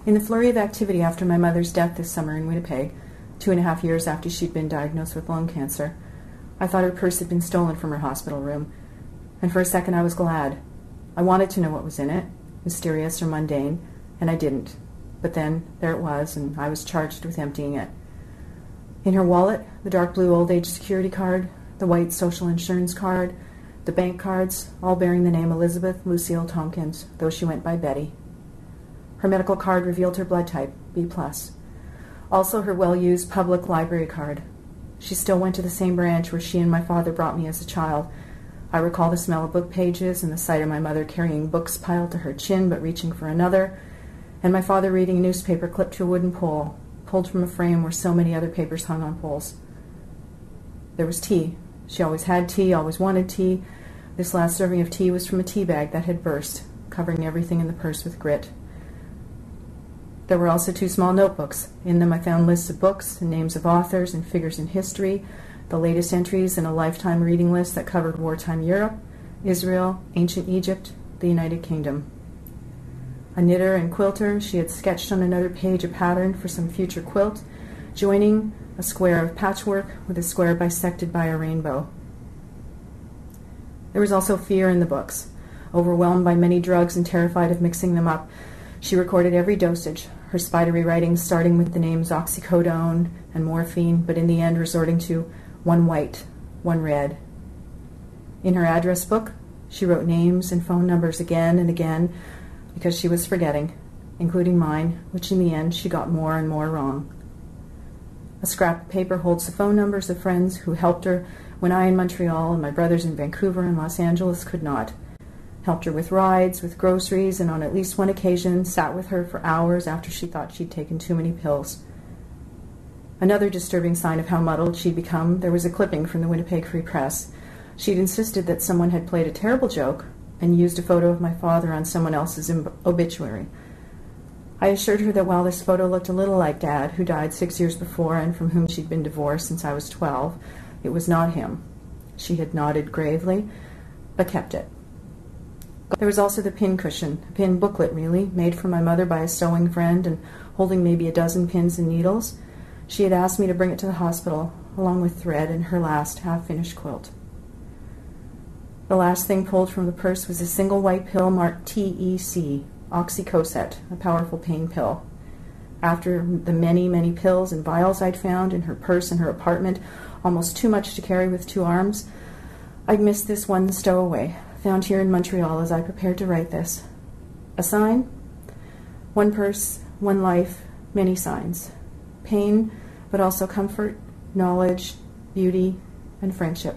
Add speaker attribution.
Speaker 1: In the flurry of activity after my mother's death this summer in Winnipeg, 2.5 years after she'd been diagnosed with lung cancer, I thought her purse had been stolen from her hospital room, and for a second I was glad. I wanted to know what was in it, mysterious or mundane, and I didn't. But then, there it was, and I was charged with emptying it. In her wallet, the dark blue old age security card, the white social insurance card, the bank cards, all bearing the name Elizabeth Lucille Tompkins, though she went by Betty. Her medical card revealed her blood type, B+. Also her well-used public library card. She still went to the same branch where she and my father brought me as a child. I recall the smell of book pages and the sight of my mother carrying books piled to her chin but reaching for another, and my father reading a newspaper clipped to a wooden pole, pulled from a frame where so many other papers hung on poles. There was tea. She always had tea, always wanted tea. This last serving of tea was from a tea bag that had burst, covering everything in the purse with grit. There were also 2 small notebooks. In them I found lists of books and names of authors and figures in history, the latest entries in a lifetime reading list that covered wartime Europe, Israel, ancient Egypt, the United Kingdom. A knitter and quilter, she had sketched on another page a pattern for some future quilt, joining a square of patchwork with a square bisected by a rainbow. There was also fear in the books. Overwhelmed by many drugs and terrified of mixing them up, she recorded every dosage, her spidery writing starting with the names oxycodone and morphine, but in the end resorting to 1 white, 1 red. In her address book, she wrote names and phone numbers again and again because she was forgetting, including mine, which in the end she got more and more wrong. A scrap of paper holds the phone numbers of friends who helped her when I in Montreal and my brothers in Vancouver and Los Angeles could not. Helped her with rides, with groceries, and on at least one occasion sat with her for hours after she thought she'd taken too many pills. Another disturbing sign of how muddled she'd become, there was a clipping from the Winnipeg Free Press. She'd insisted that someone had played a terrible joke and used a photo of my father on someone else's obituary. I assured her that while this photo looked a little like Dad, who died 6 years before and from whom she'd been divorced since I was 12, it was not him. She had nodded gravely, but kept it. There was also the pin cushion, a pin booklet really, made for my mother by a sewing friend and holding maybe a dozen pins and needles. She had asked me to bring it to the hospital, along with thread and her last half-finished quilt. The last thing pulled from the purse was a single white pill marked TEC, oxycodone, a powerful pain pill. After the many, many pills and vials I'd found in her purse in her apartment, almost too much to carry with 2 arms, I'd missed this one stowaway, found here in Montreal as I prepared to write this. A sign? 1 purse, 1 life, many signs. Pain, but also comfort, knowledge, beauty, and friendship.